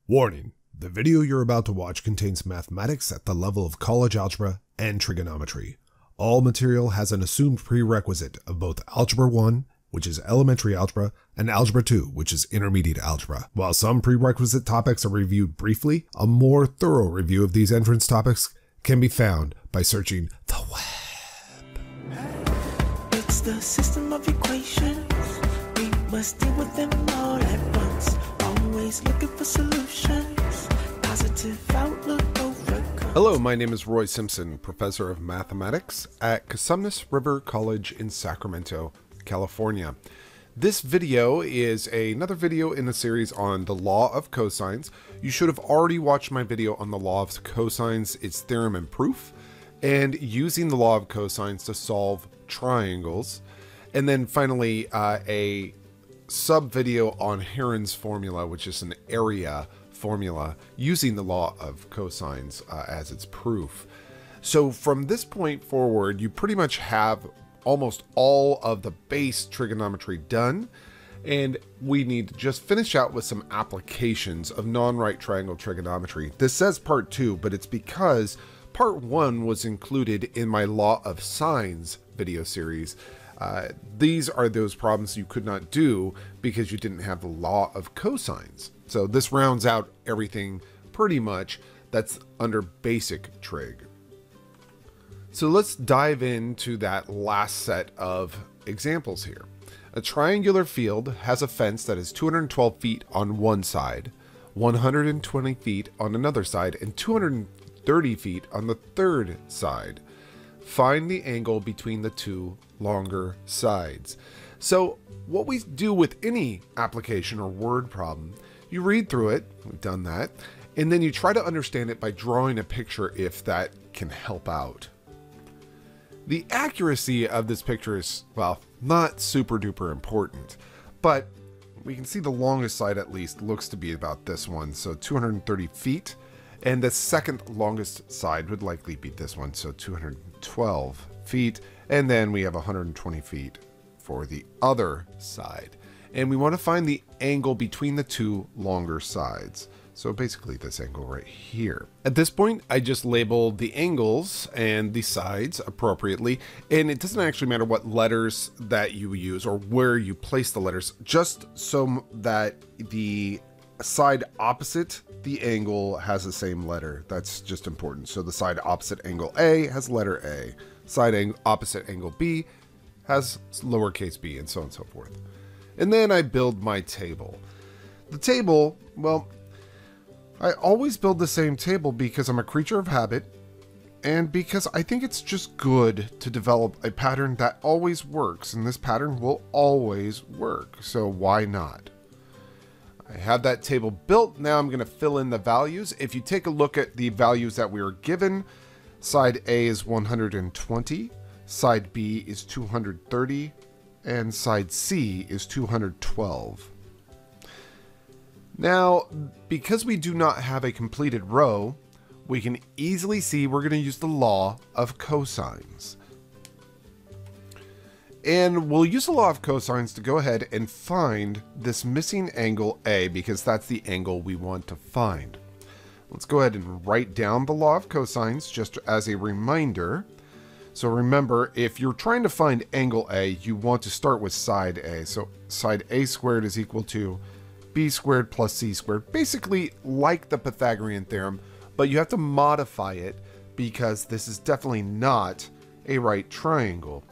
Warning, the video you're about to watch contains mathematics at the level of college algebra and trigonometry. All material has an assumed prerequisite of both Algebra 1, which is elementary algebra, and Algebra 2, which is intermediate algebra. While some prerequisite topics are reviewed briefly, a more thorough review of these entrance topics can be found by searching the web. It's the system of equations. We must deal with them all at once. Always looking for solutions. Positive outlook over. Hello, my name is Roy Simpson, professor of mathematics at Cosumnes River College in Sacramento, California. This video is another video in a series on the law of cosines. You should have already watched my video on the law of cosines, its theorem and proof, and using the law of cosines to solve triangles. And then finally, a sub video on Heron's formula, which is an area formula using the law of cosines as its proof. So from this point forward, you pretty much have almost all of the base trigonometry done, and we need to just finish out with some applications of non-right triangle trigonometry. This says part 2, but it's because part 1 was included in my law of sines video series. These are those problems you could not do because you didn't have the law of cosines. So this rounds out everything pretty much that's under basic trig. So let's dive into that last set of examples here. A triangular field has a fence that is 212 feet on one side, 120 feet on another side, and 230 feet on the third side. Find the angle between the two longer sides. So what we do with any application or word problem, you read through it, we've done that, and then you try to understand it by drawing a picture if that can help out. The accuracy of this picture is, well, not super duper important, but we can see the longest side at least looks to be about this one, so 230 feet, and the second longest side would likely be this one, so 212 feet, and then we have 120 feet for the other side. And we want to find the angle between the two longer sides. So basically this angle right here. At this point, I just labeled the angles and the sides appropriately. And it doesn't actually matter what letters that you use or where you place the letters, just so that the side opposite the angle has the same letter. That's just important. So the side opposite angle A has letter A. Side opposite angle B has lowercase b, and so on and so forth. And then I build my table. The table, well, I always build the same table because I'm a creature of habit and because I think it's just good to develop a pattern that always works, and this pattern will always work, so why not? I have that table built. Now I'm going to fill in the values. If you take a look at the values that we were given, side A is 120, side B is 230, and side C is 212. Now, because we do not have a completed row, we can easily see we're going to use the law of cosines. And we'll use the law of cosines to go ahead and find this missing angle A, because that's the angle we want to find. Let's go ahead and write down the law of cosines just as a reminder. So remember, if you're trying to find angle A, you want to start with side A. So side A squared is equal to B squared plus C squared, basically like the Pythagorean theorem, but you have to modify it because this is definitely not a right triangle.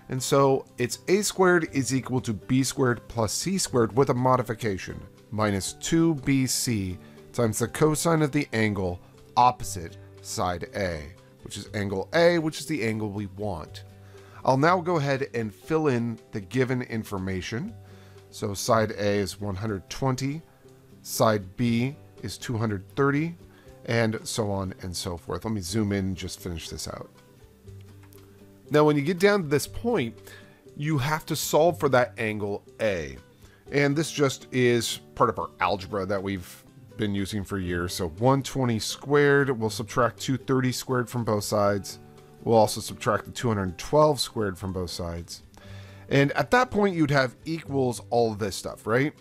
And so it's A squared is equal to B squared plus C squared with a modification, minus 2BC times the cosine of the angle opposite side A, which is angle A, which is the angle we want. I'll now go ahead and fill in the given information. So side A is 120, side B is 230, and so on and so forth. Let me zoom in and just finish this out. Now, when you get down to this point, you have to solve for that angle A. And this just is part of our algebra that we've been using for years. So 120 squared, we'll subtract 230 squared from both sides. We'll also subtract the 212 squared from both sides. And at that point, you'd have equals all of this stuff, right?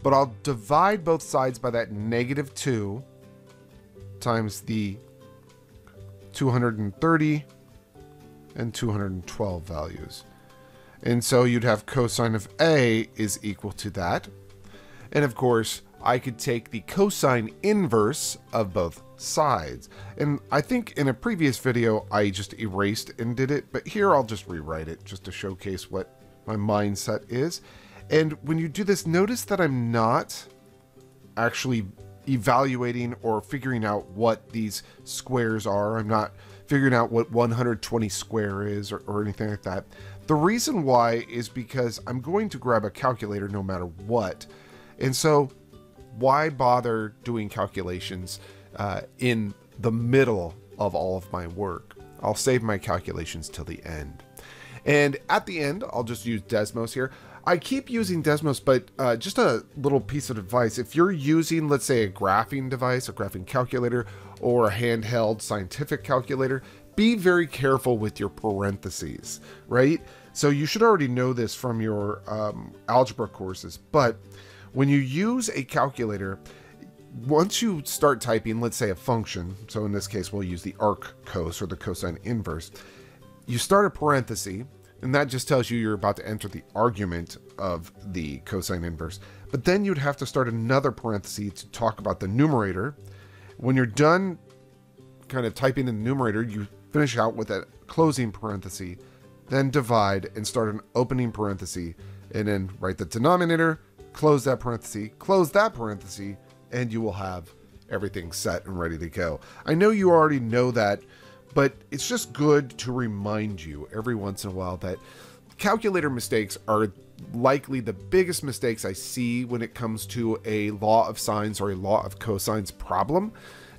but I'll divide both sides by that -2 times the 230 and 212 values. And so you'd have cosine of A is equal to that. And of course, I could take the cosine inverse of both sides. And I think in a previous video, I just erased and did it, but here I'll just rewrite it just to showcase what my mindset is. And when you do this, notice that I'm not actually evaluating or figuring out what these squares are. I'm not figuring out what 120 square is or anything like that. The reason why is because I'm going to grab a calculator no matter what. And so why bother doing calculations in the middle of all of my work? I'll save my calculations till the end. And at the end, I'll just use Desmos here. I keep using Desmos, but just a little piece of advice. If you're using, let's say, a graphing device, a graphing calculator, or a handheld scientific calculator, be very careful with your parentheses, right? So you should already know this from your algebra courses, but when you use a calculator, once you start typing, let's say a function, so in this case, we'll use the arc cos or the cosine inverse, you start a parenthesis, and that just tells you you're about to enter the argument of the cosine inverse. But then you'd have to start another parenthesis to talk about the numerator. When you're done kind of typing in the numerator, you finish out with a closing parenthesis, then divide and start an opening parenthesis, and then write the denominator, close that parenthesis, and you will have everything set and ready to go. I know you already know that, but it's just good to remind you every once in a while that calculator mistakes are likely the biggest mistakes I see when it comes to a law of sines or a law of cosines problem.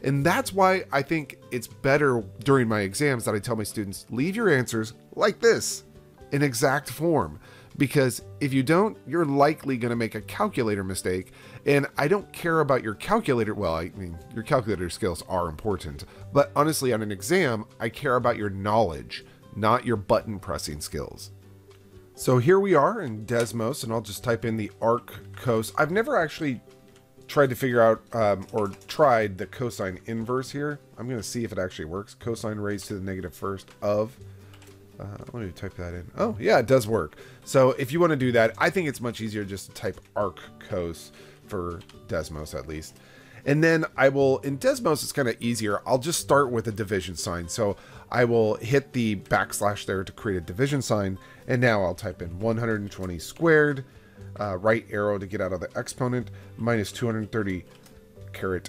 And that's why I think it's better during my exams that I tell my students, leave your answers like this in exact form. Because if you don't, you're likely going to make a calculator mistake. And I don't care about your calculator. Well, I mean, your calculator skills are important. But honestly, on an exam, I care about your knowledge, not your button pressing skills. So here we are in Desmos, and I'll just type in the arc cos. I've never actually tried to figure out or tried the cosine inverse here. I'm going to see if it actually works. Cosine raised to the negative first of... let me type that in. Oh, yeah, it does work. So if you want to do that, I think it's much easier just to type arc cos for Desmos at least. And then I will, in Desmos, it's kind of easier. I'll just start with a division sign. So I will hit the backslash there to create a division sign. And now I'll type in 120 squared, right arrow to get out of the exponent, minus 230 caret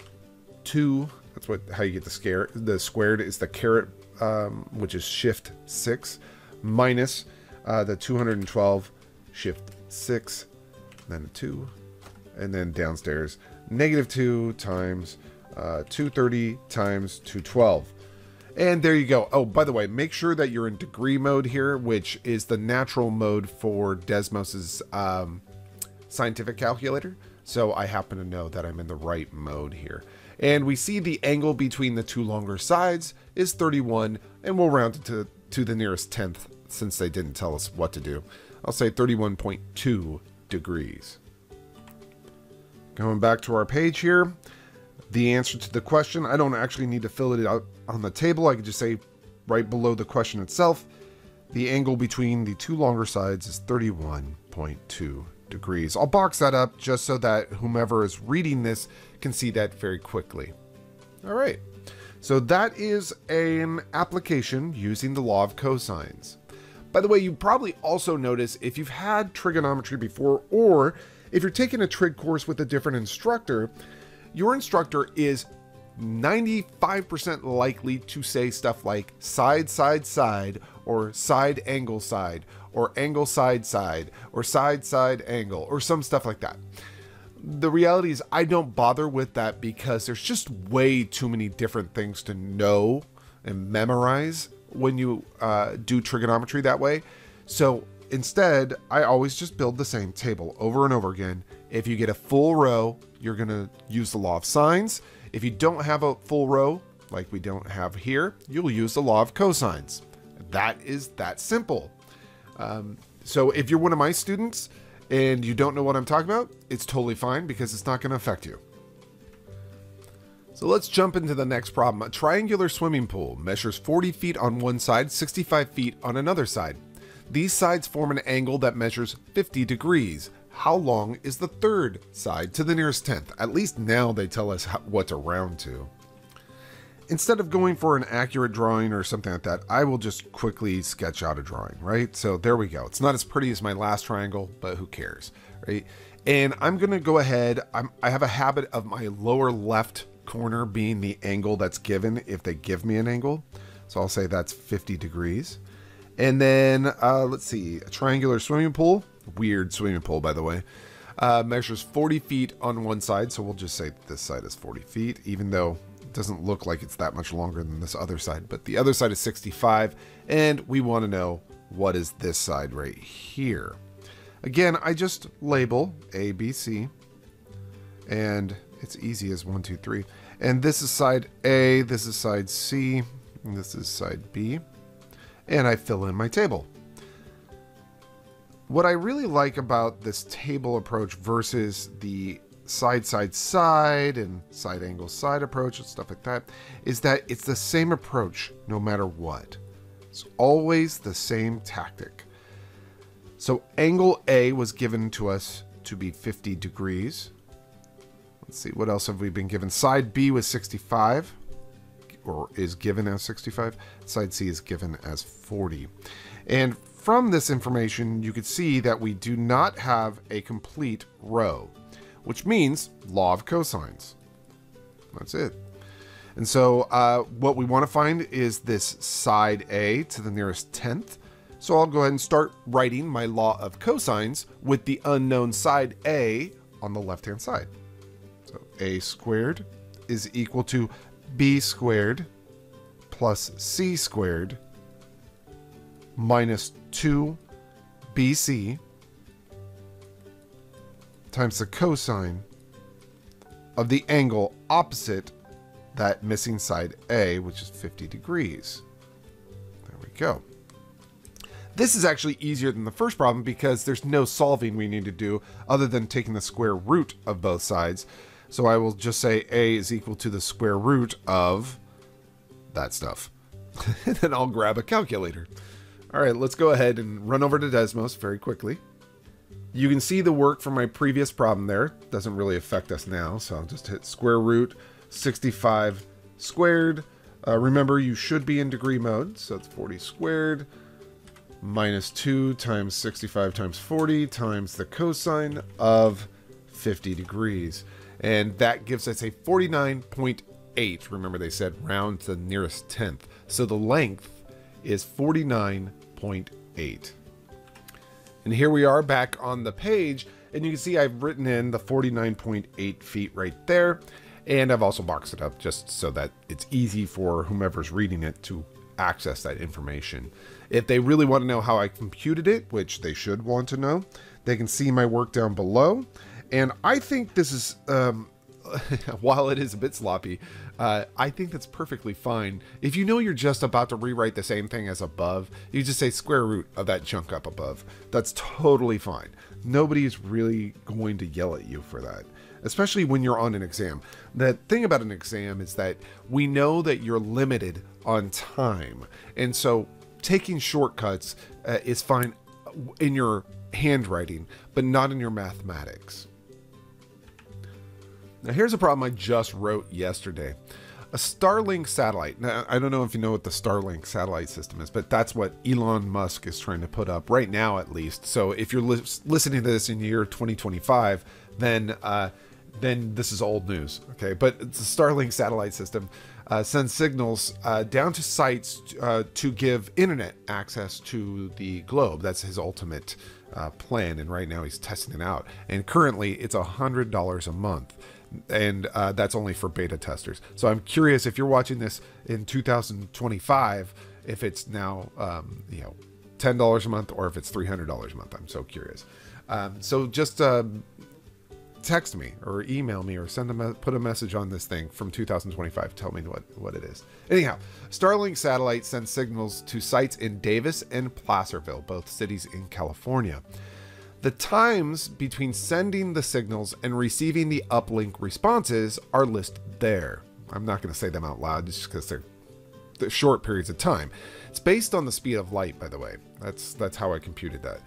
2. That's how you get the squared is the caret, which is shift 6, minus the 212 shift 6, then a 2, and then downstairs negative 2 times 230 times 212. And there you go. Oh, by the way, make sure that you're in degree mode here, which is the natural mode for Desmos's scientific calculator. So I happen to know that I'm in the right mode here. And we see the angle between the two longer sides is 31, and we'll round it to the nearest tenth since they didn't tell us what to do. I'll say 31.2 degrees. Going back to our page here, the answer to the question, I don't actually need to fill it out on the table. I can just say right below the question itself, the angle between the two longer sides is 31.2 degrees. I'll box that up just so that whomever is reading this can see that very quickly. All right, so that is an application using the law of cosines. By the way, you probably also notice if you've had trigonometry before, or if you're taking a trig course with a different instructor, your instructor is 95% likely to say stuff like side, side, side, or side, angle, side, or angle, side, side, or side, side, angle, or some stuff like that. The reality is I don't bother with that because there's just way too many different things to know and memorize when you do trigonometry that way. So instead, I always just build the same table over and over again. If you get a full row, you're going to use the law of sines. If you don't have a full row, like we don't have here, you'll use the law of cosines. That is that simple. So if you're one of my students and you don't know what I'm talking about, it's totally fine because it's not going to affect you. So let's jump into the next problem. A triangular swimming pool measures 40 feet on one side, 65 feet on another side. These sides form an angle that measures 50 degrees. How long is the third side to the nearest tenth? At least now they tell us what to round to. Instead of going for an accurate drawing or something like that, I will just quickly sketch out a drawing, right? So there we go. It's not as pretty as my last triangle, but who cares, right? And I'm going to go ahead. I have a habit of my lower left corner being the angle that's given if they give me an angle. So I'll say that's 50 degrees. And then let's see, a triangular swimming pool, weird swimming pool, by the way, measures 40 feet on one side. So we'll just say this side is 40 feet, even though it doesn't look like it's that much longer than this other side. But the other side is 65. And we want to know what is this side right here. Again, I just label A, B, C. And it's easy as 1, 2, 3. And this is side A, this is side C, and this is side B. And I fill in my table. What I really like about this table approach versus the side, side, side, and side angle, side approach and stuff like that is that it's the same approach no matter what. It's always the same tactic. So angle A was given to us to be 50 degrees. Let's see, what else have we been given? Side B was 65. Or is given as 65. Side C is given as 40. And from this information, you could see that we do not have a complete row, which means law of cosines. That's it. And so what we want to find is this side A to the nearest tenth. So I'll go ahead and start writing my law of cosines with the unknown side A on the left-hand side. So A squared is equal to B squared plus C squared minus 2BC times the cosine of the angle opposite that missing side A, which is 50 degrees. There we go. This is actually easier than the first problem because there's no solving we need to do other than taking the square root of both sides. So I will just say A is equal to the square root of that stuff. And then I'll grab a calculator. All right, let's go ahead and run over to Desmos very quickly. You can see the work from my previous problem there. Doesn't really affect us now, so I'll just hit square root 65 squared. Remember, you should be in degree mode, so it's 40 squared minus 2 times 65 times 40 times the cosine of 50 degrees. And that gives us a 49.8. Remember, they said round to the nearest tenth. So the length is 49.8. And here we are back on the page. And you can see I've written in the 49.8 feet right there. And I've also boxed it up just so that it's easy for whomever's reading it to access that information. If they really want to know how I computed it, which they should want to know, they can see my work down below. And I think this is, while it is a bit sloppy, I think that's perfectly fine. If you know you're just about to rewrite the same thing as above, you just say square root of that chunk up above. That's totally fine. Nobody's really going to yell at you for that, especially when you're on an exam. The thing about an exam is that we know that you're limited on time. And so taking shortcuts is fine in your handwriting, but not in your mathematics. Now here's a problem I just wrote yesterday. A Starlink satellite. Now, I don't know if you know what the Starlink satellite system is, but that's what Elon Musk is trying to put up right now, at least. So if you're listening to this in the year 2025, then this is old news, okay? But it's a Starlink satellite system sends signals down to sites to give internet access to the globe. That's his ultimate plan, and right now he's testing it out. And currently, it's $100 a month. And that's only for beta testers. So I'm curious if you're watching this in 2025, if it's now, $10 a month or if it's $300 a month. I'm so curious. So just text me or email me or put a message on this thing from 2025. Tell me what it is. Anyhow, Starlink satellite sends signals to sites in Davis and Placerville, both cities in California. The times between sending the signals and receiving the uplink responses are listed there. I'm not going to say them out loud just because they're short periods of time. It's based on the speed of light, by the way. That's how I computed that.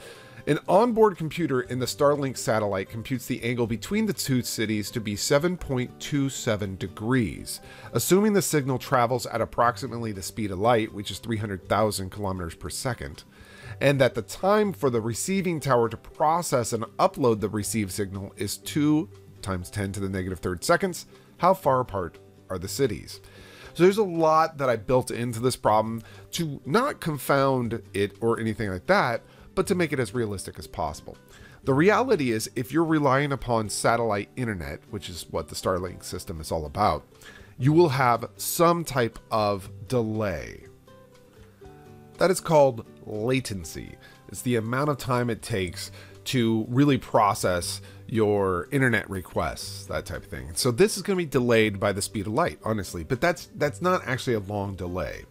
An onboard computer in the Starlink satellite computes the angle between the two cities to be 7.27 degrees, assuming the signal travels at approximately the speed of light, which is 300,000 kilometers per second, and that the time for the receiving tower to process and upload the received signal is 2 times 10 to the negative third seconds. How far apart are the cities? So there's a lot that I built into this problem to not confound it or anything like that, but to make it as realistic as possible. The reality is, if you're relying upon satellite internet, which is what the Starlink system is all about, you will have some type of delay. That is called latency. It's the amount of time it takes to really process your internet requests, that type of thing. So this is going to be delayed by the speed of light, honestly, but that's not actually a long delay.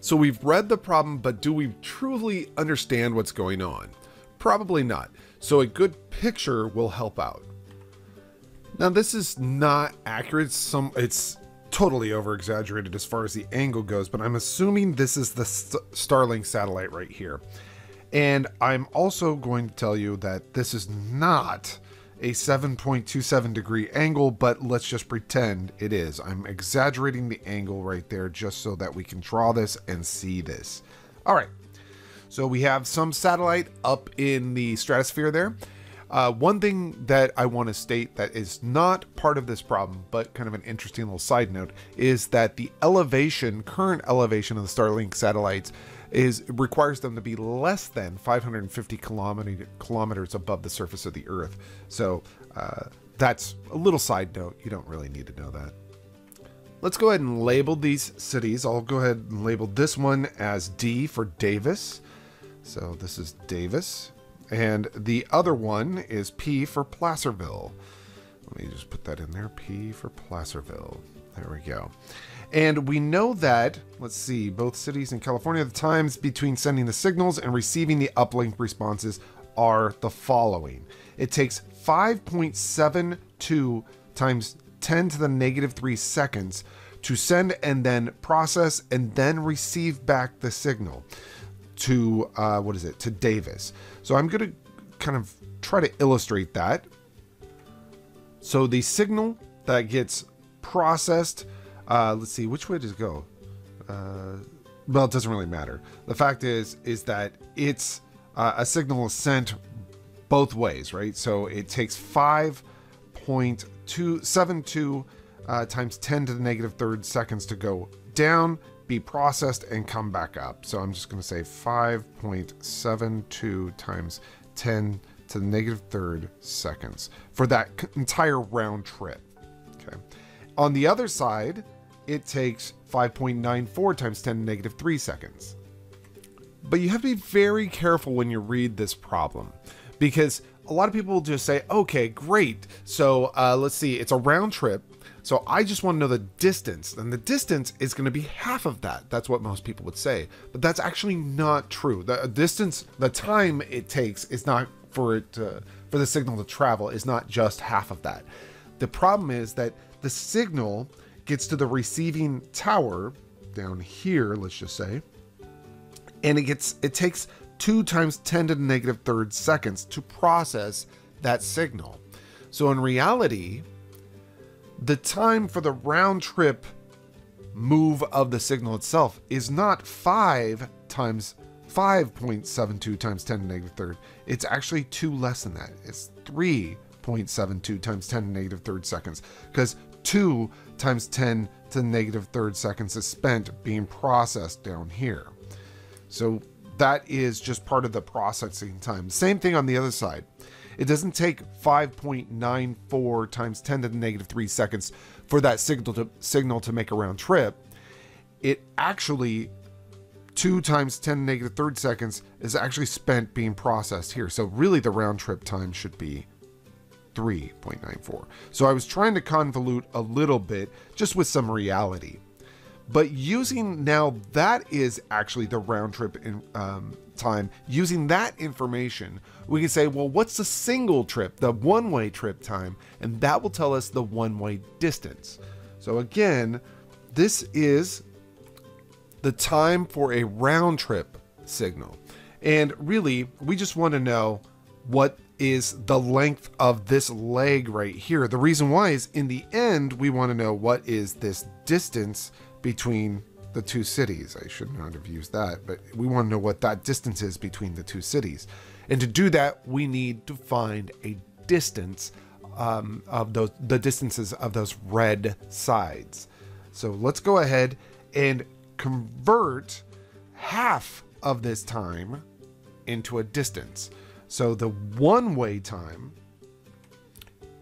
So we've read the problem, but do we truly understand what's going on? Probably not. So a good picture will help out. Now this is not accurate. It's totally over exaggerated as far as the angle goes, but I'm assuming this is the Starlink satellite right here. And I'm also going to tell you that this is not a 7.27 degree angle, but let's just pretend it is. I'm exaggerating the angle right there just so that we can draw this and see this. All right, so we have some satellite up in the stratosphere there. One thing that I want to state that is not part of this problem, but kind of an interesting little side note, is that the current elevation of the Starlink satellites requires them to be less than 550 kilometers above the surface of the Earth. So that's a little side note. You don't really need to know that. Let's go ahead and label these cities. I'll go ahead and label this one as D for Davis. So this is Davis. And the other one is P for Placerville. Let me just put that in there. P for Placerville. There we go. And we know that, let's see, both cities in California, the times between sending the signals and receiving the uplink responses are the following. It takes 5.72 times 10 to the negative 3 seconds to send and then process and then receive back the signal to, to Davis. So I'm going to kind of try to illustrate that. So the signal that gets processed, let's see, which way does it go? Well, it doesn't really matter. The fact is that it's a signal is sent both ways, right? So it takes 5.272 times 10 to the negative third seconds to go down, be processed, and come back up. So I'm just going to say 5.72 times 10 to the negative third seconds for that entire round trip. Okay. On the other side, it takes 5.94 times 10 to the negative 3 seconds. But you have to be very careful when you read this problem, because a lot of people will just say, okay, great. So let's see, it's a round trip. So I just want to know the distance, and the distance is going to be half of that. That's what most people would say, but that's actually not true. The distance, the time it takes is not for the signal to travel is not just half of that. The problem is that the signal gets to the receiving tower down here, let's just say, and it takes 2 times 10 to the negative third seconds to process that signal. So in reality, the time for the round trip move of the signal itself is not 5.72 times 10 to the negative third. It's actually 2 less than that. It's 3.72 times 10 to the negative third seconds, because 2 times 10 to the negative third seconds is spent being processed down here. So that is just part of the processing time. Same thing on the other side. It doesn't take 5.94 times 10 to the negative 3 seconds for that signal to make a round trip. It actually, 2 times 10 to the negative third seconds is actually spent being processed here. So really the round trip time should be 3.94. So I was trying to convolute a little bit just with some reality. But using now, that is actually the round trip in, time. Using that information, we can say, well, what's the single trip, the one-way trip time? And that will tell us the one-way distance. So again, this is the time for a round trip signal. And really, we just want to know what is the length of this leg right here. The reason why is in the end, we want to know what is this distance between the two cities. I should not have used that, but we want to know what that distance is between the two cities. And to do that, we need to find a distance of the distances of those red sides. So let's go ahead and convert half of this time into a distance. So the one-way time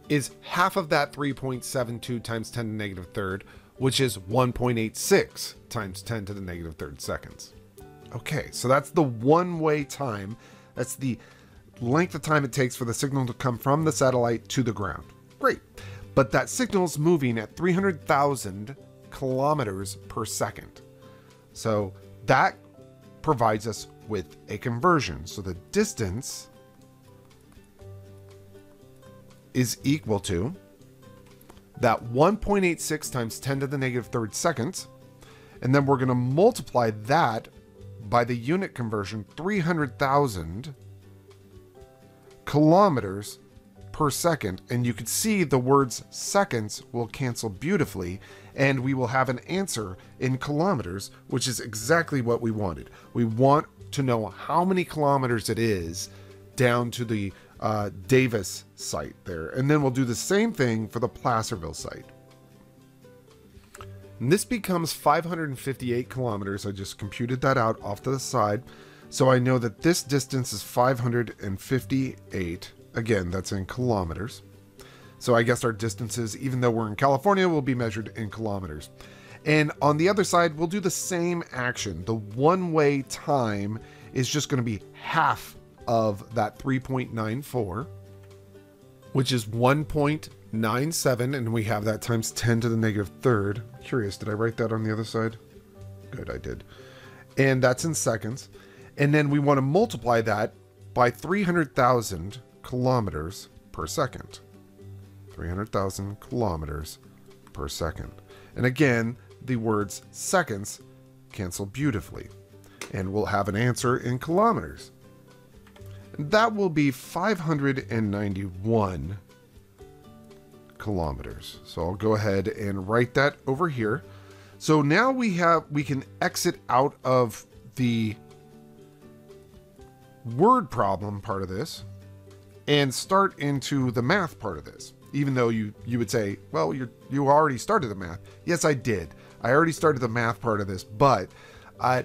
is half of that 3.72 times 10 to the negative third, which is 1.86 times 10 to the negative third seconds. Okay, so that's the one-way time. That's the length of time it takes for the signal to come from the satellite to the ground. Great. But that signal's moving at 300,000 kilometers per second. So that provides us with a conversion. So the distance is equal to that 1.86 times 10 to the negative third seconds. And then we're going to multiply that by the unit conversion, 300,000 kilometers per second. And you can see the words seconds will cancel beautifully, and we will have an answer in kilometers, which is exactly what we wanted. We want to know how many kilometers it is down to the Davis site there. And then we'll do the same thing for the Placerville site. And this becomes 558 kilometers. I just computed that out off to the side. So I know that this distance is 558. Again, that's in kilometers. So I guess our distances, even though we're in California, will be measured in kilometers. And on the other side, we'll do the same action. The one-way time is just going to be half of that 3.94, which is 1.97, and we have that times 10 to the negative third. Curious, did I write that on the other side? Good, I did. And that's in seconds. And then we want to multiply that by 300,000 kilometers per second. 300,000 kilometers per second. And again, the words seconds cancel beautifully. And we'll have an answer in kilometers. That will be 591 kilometers. So I'll go ahead and write that over here. So now we can exit out of the word problem part of this and start into the math part of this. Even though you would say, well, you already started the math. Yes, I did. I already started the math part of this, but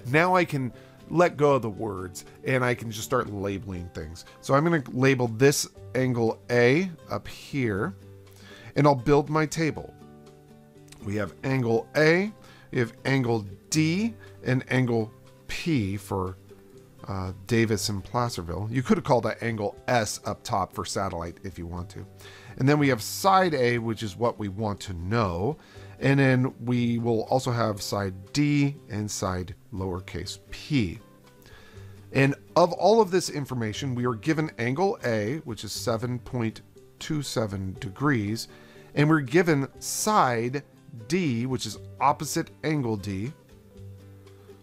now I can let go of the words and I can just start labeling things. So I'm going to label this angle A up here, and I'll build my table. We have angle A, we have angle D, and angle P for Davis and Placerville. You could have called that angle S up top for satellite if you want to. And then we have side A, which is what we want to know. And then we will also have side D and side lowercase p. And of all of this information, we are given angle A, which is 7.27 degrees. And we're given side D, which is opposite angle D.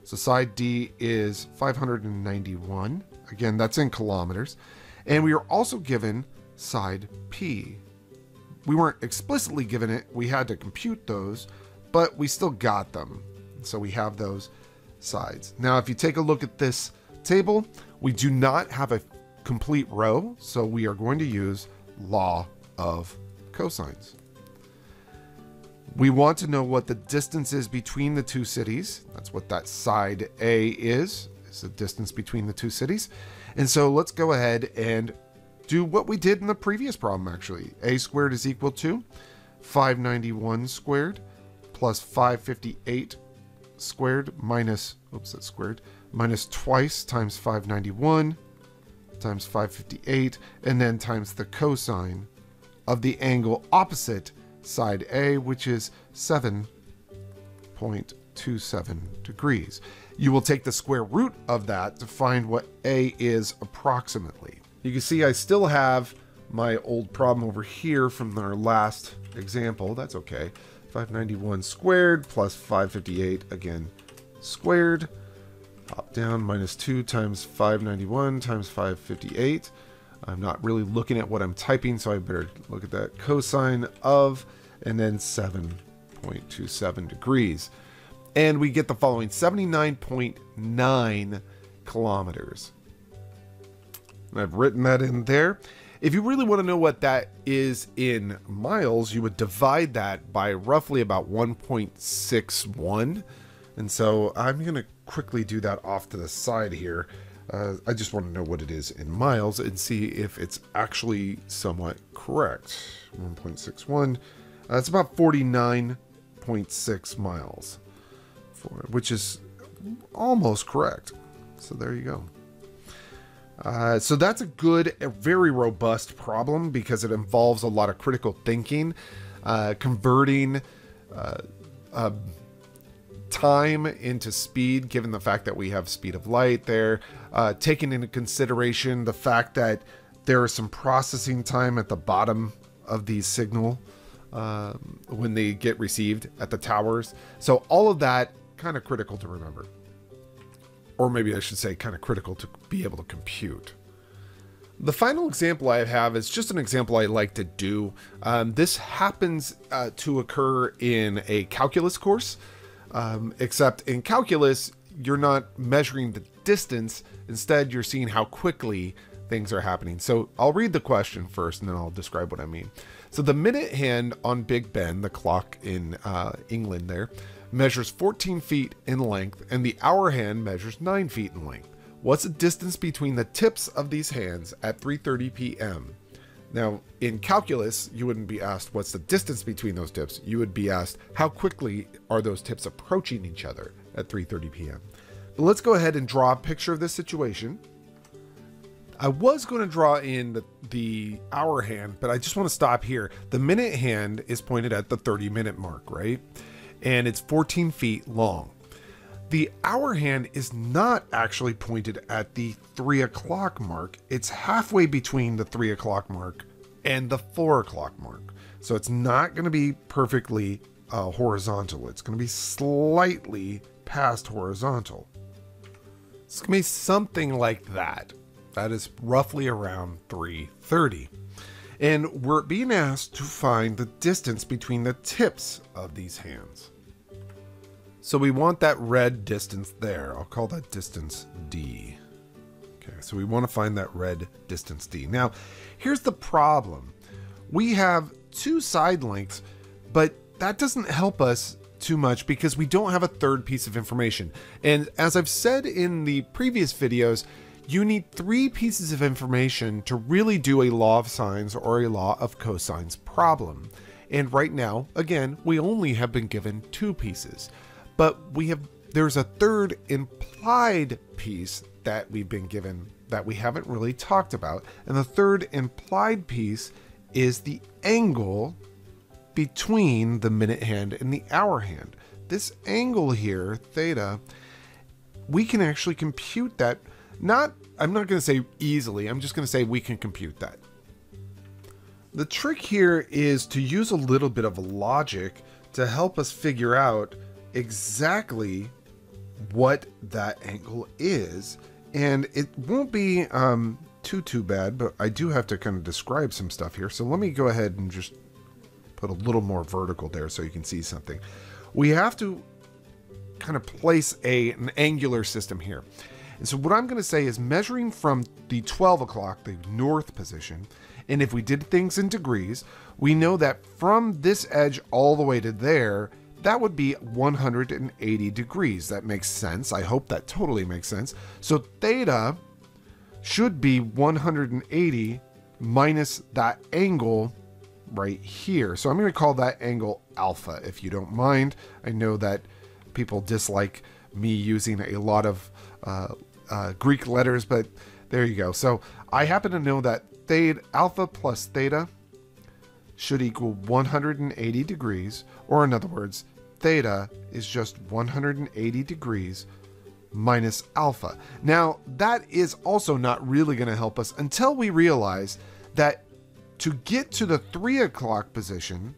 So side D is 591. Again, that's in kilometers. And we are also given side P. We weren't explicitly given it. We had to compute those, but we still got them. So we have those sides. Now, if you take a look at this table, we do not have a complete row. So we are going to use law of cosines. We want to know what the distance is between the two cities. That's what that side A is the distance between the two cities. And so let's go ahead and do what we did in the previous problem, actually. A squared is equal to 591 squared plus 558 squared minus, oops, that's squared, minus twice times 591 times 558, and then times the cosine of the angle opposite side A, which is 7.27 5.27 degrees. You will take the square root of that to find what A is approximately. You can see I still have my old problem over here from our last example. That's okay. 591 squared plus 558 again squared. Pop down, minus 2 times 591 times 558. I'm not really looking at what I'm typing, so I better look at that. Cosine of, and then 7.27 degrees. And we get the following, 79.9 kilometers. And I've written that in there. If you really want to know what that is in miles, you would divide that by roughly about 1.61. And so I'm going to quickly do that off to the side here. I just want to know what it is in miles and see if it's actually somewhat correct. 1.61. It's about 49.6 miles, which is almost correct. So there you go. So that's a very robust problem because it involves a lot of critical thinking, converting time into speed, given the fact that we have speed of light there, taking into consideration the fact that there is some processing time at the bottom of these signal when they get received at the towers. So all of that kind of critical to remember. Or maybe I should say kind of critical to be able to compute. The final example I have is just an example I like to do. This happens to occur in a calculus course, except in calculus, you're not measuring the distance. Instead, you're seeing how quickly things are happening. So I'll read the question first and then I'll describe what I mean. So the minute hand on Big Ben, the clock in England there, measures 14 feet in length, and the hour hand measures 9 feet in length. What's the distance between the tips of these hands at 3:30 p.m.? Now, in calculus, you wouldn't be asked what's the distance between those tips. You would be asked how quickly are those tips approaching each other at 3:30 p.m. But let's go ahead and draw a picture of this situation. I was going to draw in the hour hand, but I just want to stop here. The minute hand is pointed at the 30-minute mark, right? And it's 14 feet long. The hour hand is not actually pointed at the 3 o'clock mark. It's halfway between the 3 o'clock mark and the 4 o'clock mark. So it's not going to be perfectly horizontal. It's going to be slightly past horizontal. It's going to be something like that. That is roughly around 3:30. And we're being asked to find the distance between the tips of these hands. So we want that red distance there. I'll call that distance D. Okay, so we want to find that red distance D. Now, here's the problem. We have 2 side lengths, but that doesn't help us too much because we don't have a third piece of information. And as I've said in the previous videos, you need 3 pieces of information to really do a law of sines or a law of cosines problem. And right now, again, we only have been given 2 pieces. But there's a third implied piece that we've been given that we haven't really talked about. And the third implied piece is the angle between the minute hand and the hour hand. This angle here, theta, we can actually compute that. I'm not going to say easily, I'm just going to say we can compute that. The trick here is to use a little bit of logic to help us figure out exactly what that angle is. And it won't be too bad, but I do have to kind of describe some stuff here. So let me go ahead and just put a little more vertical there so you can see something. We have to kind of place an angular system here. And so what I'm going to say is measuring from the 12 o'clock, the north position, and if we did things in degrees, we know that from this edge all the way to there, that would be 180 degrees. That makes sense. I hope that totally makes sense. So theta should be 180 minus that angle right here. So I'm going to call that angle alpha, if you don't mind. I know that people dislike me using a lot of Greek letters, but there you go. So I happen to know that alpha plus theta should equal 180 degrees, or in other words, theta is just 180 degrees minus alpha. Now, that is also not really going to help us until we realize that to get to the 3 o'clock position,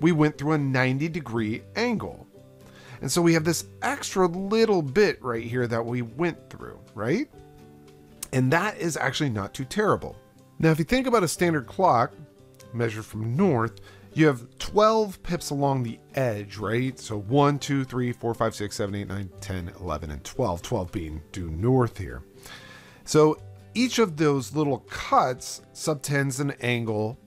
we went through a 90-degree angle. And so we have this extra little bit right here that we went through, right? And that is actually not too terrible. Now, if you think about a standard clock measured from north, you have 12 pips along the edge, right? So 1, 2, 3, 4, 5, 6, 7, 8, 9, 10, 11, and 12. 12 being due north here. So each of those little cuts subtends an angle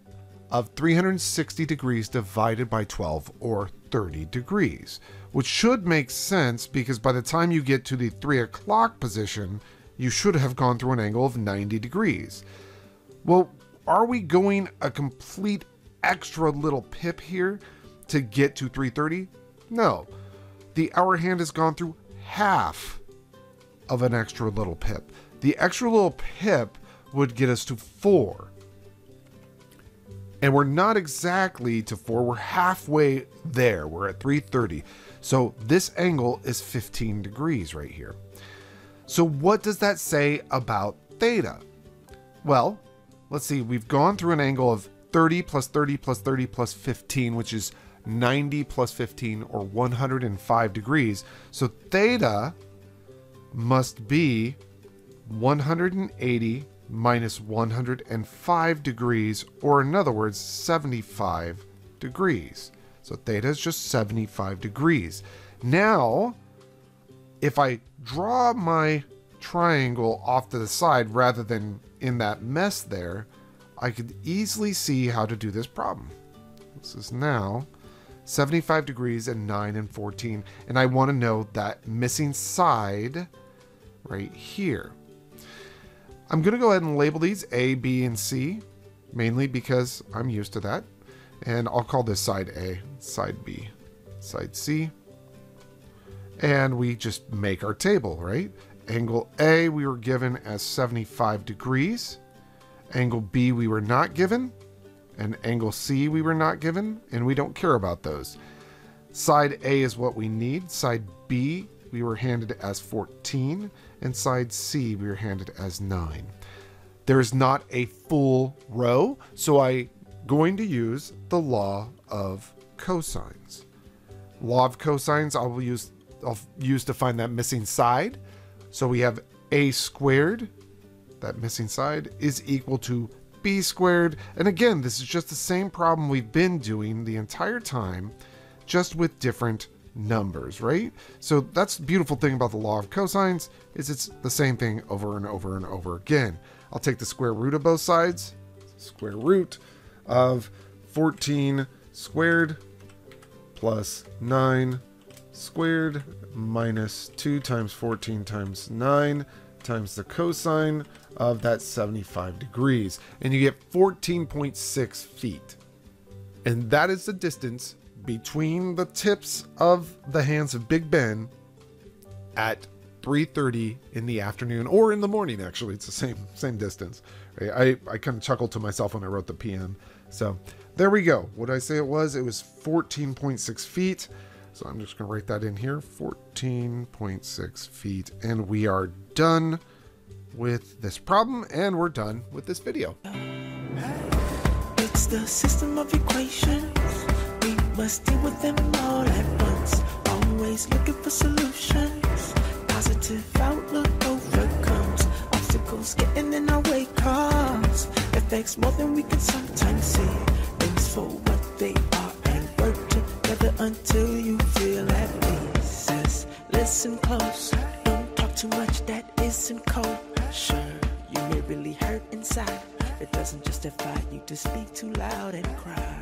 of 360 degrees divided by 12, or 30 degrees, which should make sense because by the time you get to the 3 o'clock position, you should have gone through an angle of 90 degrees. Well, are we going a complete extra little pip here to get to 3:30? No. The hour hand has gone through half of an extra little pip. The extra little pip would get us to 4. And we're not exactly to 4. We're halfway there. We're at 3:30. So this angle is 15 degrees right here. So what does that say about theta? Well, let's see. We've gone through an angle of 30 plus 30 plus 30 plus 15, which is 90 plus 15, or 105 degrees. So theta must be 180 minus 105 degrees, or in other words, 75 degrees. So theta is just 75 degrees. Now, if I draw my triangle off to the side rather than in that mess there, I could easily see how to do this problem. This is now 75 degrees and 9 and 14, and I want to know that missing side right here. I'm going to go ahead and label these A, B, and C, mainly because I'm used to that. And I'll call this side A, side B, side C. And we just make our table, right? Angle A we were given as 75 degrees. Angle B we were not given. And angle C we were not given. And we don't care about those. Side A is what we need. Side B we were handed as 14. And side C we were handed as 9. There's not a full row, so I'm going to use the law of cosines. Law of cosines I'll use to find that missing side. So we have a squared, that missing side, is equal to b squared. And again, this is just the same problem we've been doing the entire time, just with different numbers, right? So that's the beautiful thing about the law of cosines, is it's the same thing over and over and over again. I'll take the square root of both sides. Square root of 14 squared plus 9 squared minus 2 times 14 times 9 times the cosine of that 75 degrees. And you get 14.6 feet. And that is the distance between the tips of the hands of Big Ben at 3:30 in the afternoon, or in the morning. Actually, it's the same distance. Right? I kind of chuckled to myself when I wrote the PM. So there we go. What did I say it was? It was 14.6 feet. So I'm just going to write that in here, 14.6 feet. And we are done with this problem, and we're done with this video. It's the system of equations. We must deal with them all at once. Always looking for solutions. Positive outlook overcomes obstacles getting in our way, cause affects more than we can sometimes see. Things for what they are and work together until you feel at peace. Just listen close, don't talk too much, that isn't kosher. You may really hurt inside. It doesn't justify you to speak too loud and cry.